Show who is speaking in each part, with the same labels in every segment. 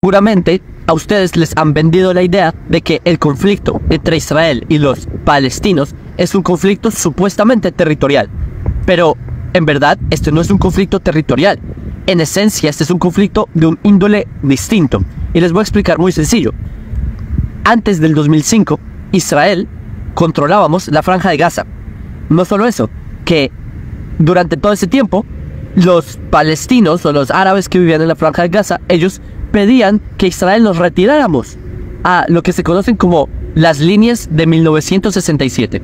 Speaker 1: Seguramente a ustedes les han vendido la idea de que el conflicto entre Israel y los palestinos es un conflicto supuestamente territorial. Pero en verdad este no es un conflicto territorial. En esencia este es un conflicto de un índole distinto. Y les voy a explicar muy sencillo. Antes del 2005, Israel controlábamos la Franja de Gaza. No solo eso, que durante todo ese tiempo los palestinos o los árabes que vivían en la Franja de Gaza, ellos pedían que Israel nos retiráramos a lo que se conocen como las líneas de 1967.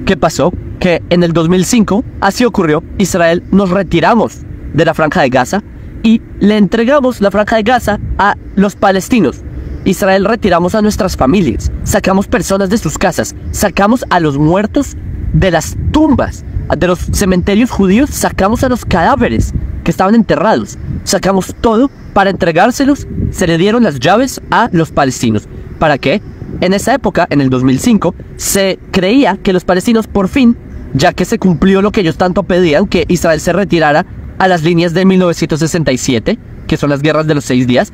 Speaker 1: ¿Qué pasó? Que en el 2005, así ocurrió, Israel nos retiramos de la Franja de Gaza y le entregamos la Franja de Gaza a los palestinos. Israel retiramos a nuestras familias, sacamos personas de sus casas, sacamos a los muertos de las tumbas, de los cementerios judíos, sacamos a los cadáveres que estaban enterrados, sacamos todo para entregárselos. Se le dieron las llaves a los palestinos. ¿Para qué? En esa época, en el 2005, se creía que los palestinos por fin, ya que se cumplió lo que ellos tanto pedían, que Israel se retirara a las líneas de 1967, que son las guerras de los 6 días,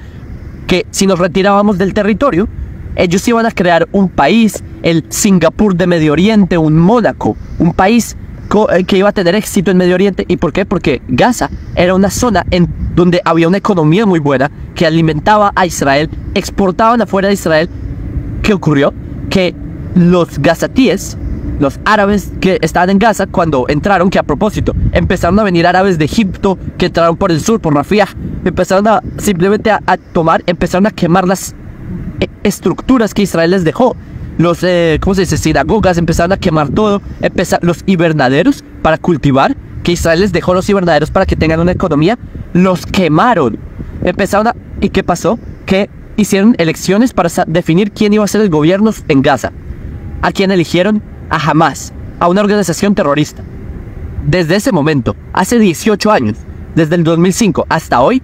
Speaker 1: que si nos retirábamos del territorio, ellos iban a crear un país, el Singapur de Medio Oriente, un Mónaco, un país que iba a tener éxito en Medio Oriente. ¿Y por qué? Porque Gaza era una zona en donde había una economía muy buena que alimentaba a Israel, exportaban afuera de Israel. ¿Qué ocurrió? Que los gazatíes, los árabes que estaban en Gaza, cuando entraron, que a propósito, empezaron a venir árabes de Egipto, que entraron por el sur, por Rafah, empezaron a simplemente a tomar, empezaron a quemar las estructuras que Israel les dejó. Los, ¿cómo se dice? Sinagogas, empezaron a quemar todo, los invernaderos para cultivar, que Israel les dejó los invernaderos para que tengan una economía, los quemaron. ¿Y qué pasó? Que hicieron elecciones para definir quién iba a ser el gobierno en Gaza. ¿A quién eligieron? A Hamas, a una organización terrorista. Desde ese momento, hace 18 años, desde el 2005 hasta hoy,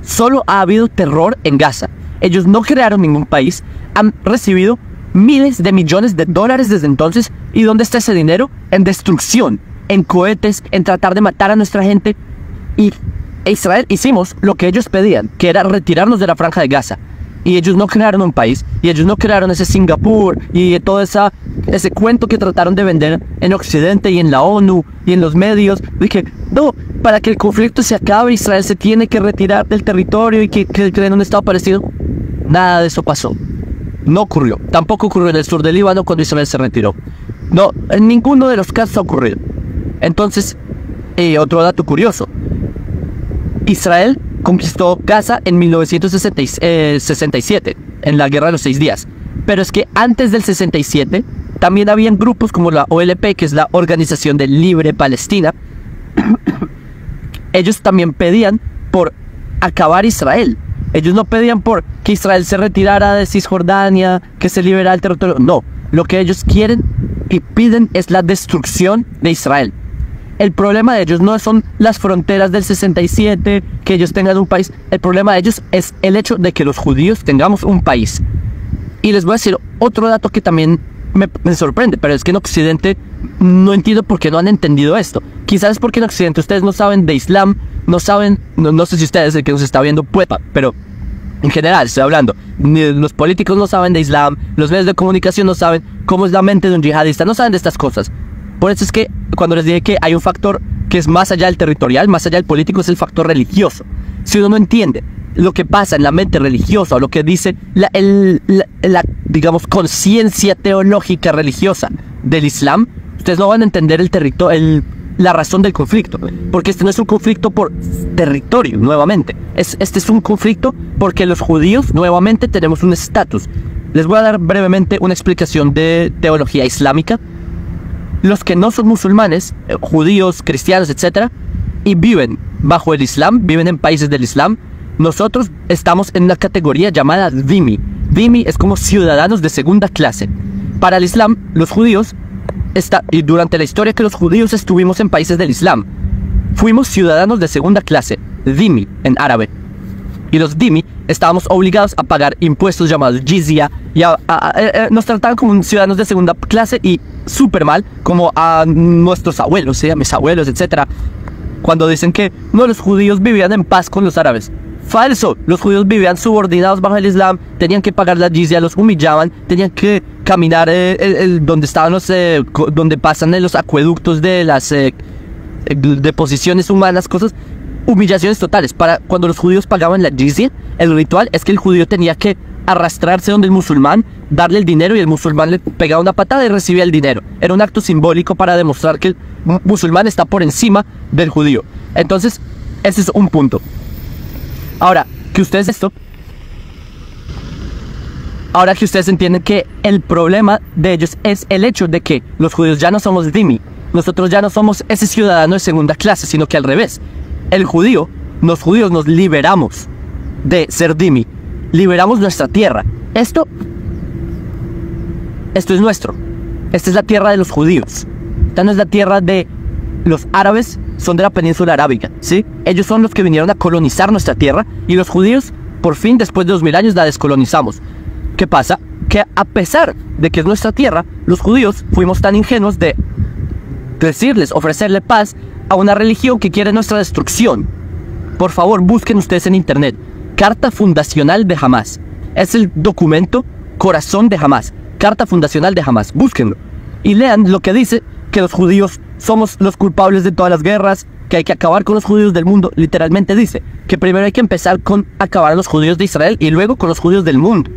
Speaker 1: solo ha habido terror en Gaza. Ellos no crearon ningún país, han recibido miles de millones de dólares desde entonces. ¿Y dónde está ese dinero? En destrucción, en cohetes, en tratar de matar a nuestra gente. Y Israel hicimos lo que ellos pedían, que era retirarnos de la Franja de Gaza. Y ellos no crearon un país, y ellos no crearon ese Singapur y todo ese cuento que trataron de vender en Occidente y en la ONU y en los medios. Dije, no, para que el conflicto se acabe, Israel se tiene que retirar del territorio y que creen un estado palestino. Nada de eso pasó. No ocurrió. Tampoco ocurrió en el sur del Líbano cuando Israel se retiró. No, en ninguno de los casos ha ocurrido. Entonces, otro dato curioso. Israel conquistó Gaza en 1967, en la Guerra de los 6 días. Pero es que antes del 67, también habían grupos como la OLP, que es la Organización de Libre Palestina. Ellos también pedían por acabar Israel. Ellos no pedían por que Israel se retirara de Cisjordania, que se liberara el territorio. No, lo que ellos quieren y piden es la destrucción de Israel. El problema de ellos no son las fronteras del 67, que ellos tengan un país. El problema de ellos es el hecho de que los judíos tengamos un país. Y les voy a decir otro dato que también me sorprende, pero es que en Occidente no entiendo por qué no han entendido esto. Quizás es porque en Occidente ustedes no saben de Islam, no sé si ustedes, el que nos está viendo, pero en general estoy hablando, los políticos no saben de Islam, los medios de comunicación no saben cómo es la mente de un yihadista, no saben de estas cosas. Por eso es que cuando les dije que hay un factor que es más allá del territorial, más allá del político, es el factor religioso. Si uno no entiende lo que pasa en la mente religiosa o lo que dice la digamos, conciencia teológica religiosa del Islam, ustedes no van a entender la razón del conflicto, porque este no es un conflicto por territorio, nuevamente. Este es un conflicto porque los judíos, nuevamente, tenemos un estatus. Les voy a dar brevemente una explicación de teología islámica. Los que no son musulmanes, judíos, cristianos, etc., y viven bajo el Islam, viven en países del Islam, nosotros estamos en una categoría llamada dhimmi. Dhimmi es como ciudadanos de segunda clase. Para el Islam, los judíos, y durante la historia que los judíos estuvimos en países del Islam, fuimos ciudadanos de segunda clase, dhimmi en árabe. Y los dhimmi estábamos obligados a pagar impuestos llamados jizya, y nos trataban como ciudadanos de segunda clase y súper mal, como a nuestros abuelos, a mis abuelos, etc. Cuando dicen que no, los judíos vivían en paz con los árabes. Falso. Los judíos vivían subordinados bajo el Islam, tenían que pagar la jizya, los humillaban, tenían que caminar donde estaban donde pasan los acueductos de las deposiciones humanas, cosas, humillaciones totales. Para cuando los judíos pagaban la jizya, el ritual es que el judío tenía que arrastrarse donde el musulmán, darle el dinero y el musulmán le pegaba una patada y recibía el dinero. Era un acto simbólico para demostrar que el musulmán está por encima del judío. Entonces, ese es un punto. Ahora que ustedes entienden que el problema de ellos es el hecho de que los judíos ya no somos dhimmi, nosotros ya no somos ese ciudadano de segunda clase, sino que al revés. Los judíos nos liberamos de ser dhimmi, liberamos nuestra tierra. Esto es nuestro. Esta es la tierra de los judíos. Esta no es la tierra de los árabes, son de la península arábiga, ¿sí? Ellos son los que vinieron a colonizar nuestra tierra y los judíos, por fin, después de 2000 años, la descolonizamos. ¿Qué pasa? Que a pesar de que es nuestra tierra, los judíos fuimos tan ingenuos de decirles, ofrecerle paz a una religión que quiere nuestra destrucción. Por favor, busquen ustedes en internet. Carta Fundacional de Hamás. Es el documento corazón de Hamás. Carta Fundacional de Hamás. Búsquenlo. Y lean lo que dice que los judíos somos los culpables de todas las guerras, que hay que acabar con los judíos del mundo. Literalmente dice que primero hay que empezar con acabar a los judíos de Israel y luego con los judíos del mundo.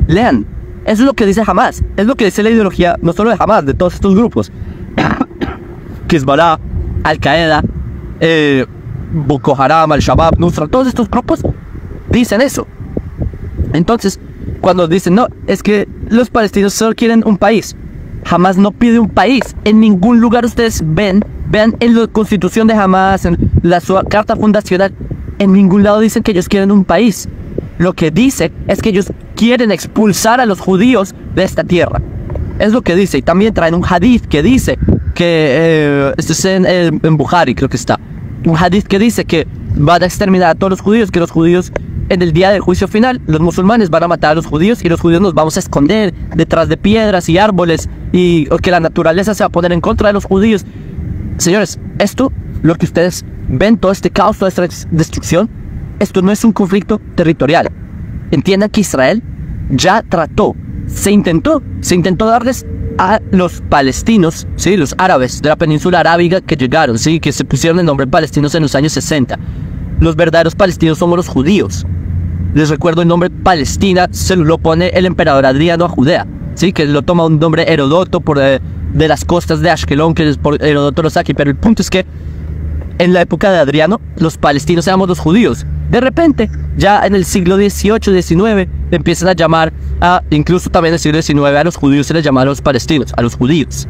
Speaker 1: Lean. Eso es lo que dice Hamás. Es lo que dice la ideología, no solo de Hamás, de todos estos grupos. Hezbollah, Al-Qaeda, Boko Haram, Al-Shabaab, Nusra, todos estos grupos dicen eso. Entonces, cuando dicen, no, es que los palestinos solo quieren un país. Hamás no pide un país. En ningún lugar ustedes vean en la constitución de Hamás, en la carta fundacional, en ningún lado dicen que ellos quieren un país. Lo que dice es que ellos quieren expulsar a los judíos de esta tierra. Es lo que dice. Y también traen un hadith que dice que, esto es en Bukhari, creo que está. Un hadith que dice que van a exterminar a todos los judíos, que los judíos en el día del juicio final, los musulmanes van a matar a los judíos y los judíos nos vamos a esconder detrás de piedras y árboles y que la naturaleza se va a poner en contra de los judíos. Señores, esto, lo que ustedes ven, todo este caos, toda esta destrucción, esto no es un conflicto territorial. Entiendan que Israel ya trató, se intentó darles a los palestinos, ¿sí? Los árabes de la península arábiga que llegaron, ¿sí? Que se pusieron el nombre palestinos en los años 60. Los verdaderos palestinos somos los judíos. Les recuerdo, el nombre Palestina se lo pone el emperador Adriano a Judea, ¿sí? Que lo toma un nombre Heródoto de las costas de Ashkelon, que por Heródoto lo saca. Pero el punto es que en la época de Adriano, los palestinos éramos los judíos. De repente, ya en el siglo XVIII, XIX, empiezan a llamar incluso también en el siglo XIX, a los judíos se les llama a los palestinos, a los judíos.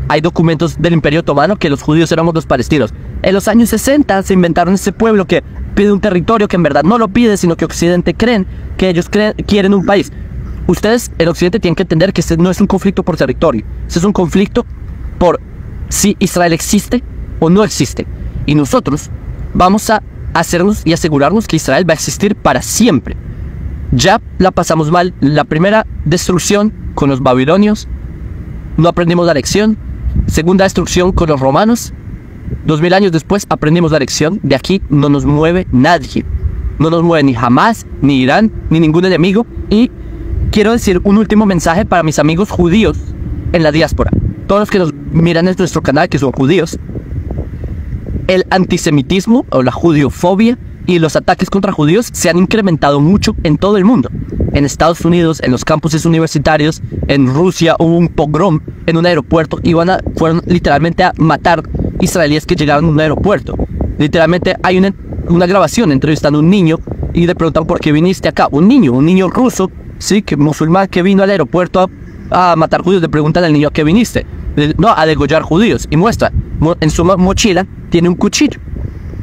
Speaker 1: Hay documentos del Imperio Otomano que los judíos éramos los palestinos. En los años 60 se inventaron ese pueblo que pide un territorio que en verdad no lo pide, sino que Occidente creen que ellos quieren un país. Ustedes en Occidente tienen que entender que este no es un conflicto por territorio. Este es un conflicto por si Israel existe o no existe. Y nosotros vamos a hacernos y asegurarnos que Israel va a existir para siempre. Ya la pasamos mal. La primera destrucción con los babilonios, no aprendimos la lección. Segunda destrucción con los romanos. 2000 años después aprendimos la lección. De aquí no nos mueve nadie. No nos mueve ni Hamás, ni Irán, ni ningún enemigo. Y quiero decir un último mensaje para mis amigos judíos en la diáspora. Todos los que nos miran en nuestro canal, que son judíos. El antisemitismo o la judiofobia y los ataques contra judíos se han incrementado mucho en todo el mundo. En Estados Unidos, en los campuses universitarios, en Rusia hubo un pogrom en un aeropuerto y fueron literalmente a matar israelíes que llegaron a un aeropuerto. Literalmente hay una grabación entrevistando a un niño y le preguntan por qué viniste acá. Un niño ruso, sí, que musulmán que vino al aeropuerto a matar judíos. Le preguntan al niño a qué viniste. No, a degollar judíos. Y muestra, en su mochila tiene un cuchillo.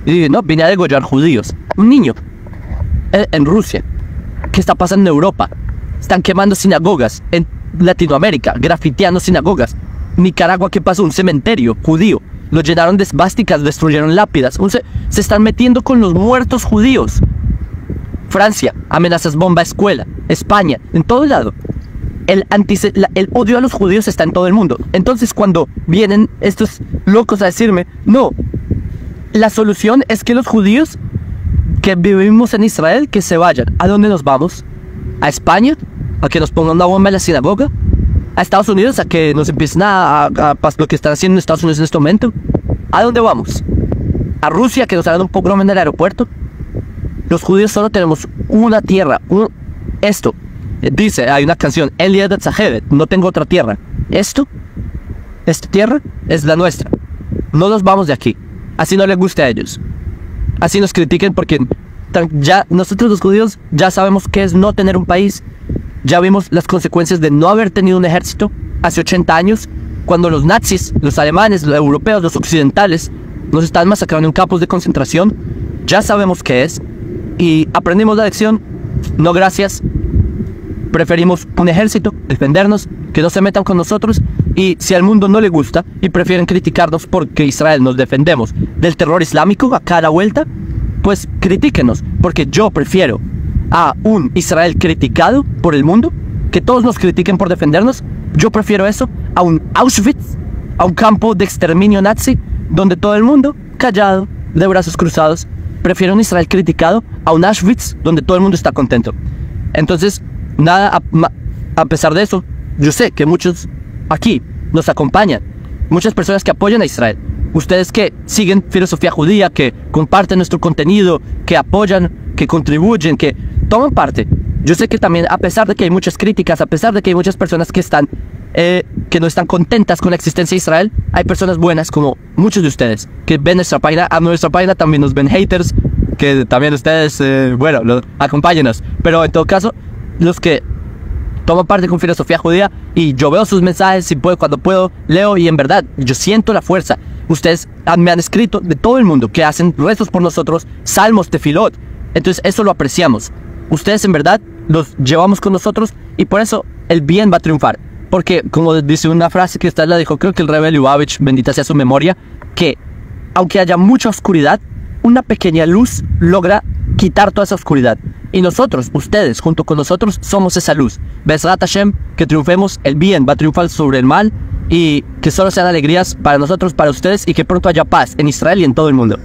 Speaker 1: Y dice, no, vine a degollar judíos. Un niño. En Rusia. ¿Qué está pasando en Europa? Están quemando sinagogas. En Latinoamérica, grafiteando sinagogas. Nicaragua, ¿qué pasó? Un cementerio judío. Lo llenaron de esvásticas, destruyeron lápidas. Se están metiendo con los muertos judíos. Francia, amenazas bomba a escuela. España, en todo lado. El odio a los judíos está en todo el mundo. Entonces cuando vienen estos locos a decirme, no, la solución es que los judíos que vivimos en Israel que se vayan. ¿A dónde nos vamos? ¿A España? ¿A que nos pongan una bomba en la sinagoga? ¿A Estados Unidos? ¿A que nos empiecen a lo que están haciendo en Estados Unidos en este momento? ¿A dónde vamos? ¿A Rusia, que nos hagan un pogrom en el aeropuerto? Los judíos solo tenemos una tierra. Esto. Dice, hay una canción, Eliad Zahedet, no tengo otra tierra. Esta tierra es la nuestra. No nos vamos de aquí. Así no les guste a ellos. Así nos critiquen porque ya nosotros los judíos ya sabemos qué es no tener un país. Ya vimos las consecuencias de no haber tenido un ejército hace 80 años, cuando los nazis, los alemanes, los europeos, los occidentales nos están masacrando en campos de concentración. Ya sabemos qué es y aprendimos la lección. No gracias. Preferimos un ejército, defendernos, que no se metan con nosotros. Y si al mundo no le gusta y prefieren criticarnos porque Israel nos defendemos del terror islámico a cada vuelta, pues critíquenos, porque yo prefiero a un Israel criticado por el mundo, que todos nos critiquen por defendernos. Yo prefiero eso a un Auschwitz, a un campo de exterminio nazi, donde todo el mundo callado, de brazos cruzados. Prefiero un Israel criticado a un Auschwitz, donde todo el mundo está contento. Entonces, nada, a pesar de eso, yo sé que muchos aquí nos acompañan, muchas personas que apoyan a Israel, ustedes que siguen filosofía judía, que comparten nuestro contenido, que apoyan, que contribuyen, que toman parte. Yo sé que también, a pesar de que hay muchas críticas, a pesar de que hay muchas personas que no están contentas con la existencia de Israel, hay personas buenas como muchos de ustedes que ven nuestra página. A nuestra página también nos ven haters, que también ustedes, acompáñenos. Pero en todo caso, los que toman parte con filosofía judía, y yo veo sus mensajes y cuando puedo leo, y en verdad yo siento la fuerza. Ustedes me han escrito de todo el mundo que hacen rezos por nosotros, salmos, tefilot. Entonces eso lo apreciamos. Ustedes en verdad los llevamos con nosotros y por eso el bien va a triunfar. Porque como dice una frase que usted la dijo, creo que el Rebbe Lubavitch, bendita sea su memoria, que aunque haya mucha oscuridad, una pequeña luz logra quitar toda esa oscuridad. Y nosotros, ustedes, junto con nosotros, somos esa luz. Bezrat Hashem, que triunfemos, el bien va a triunfar sobre el mal, y que solo sean alegrías para nosotros, para ustedes, y que pronto haya paz en Israel y en todo el mundo.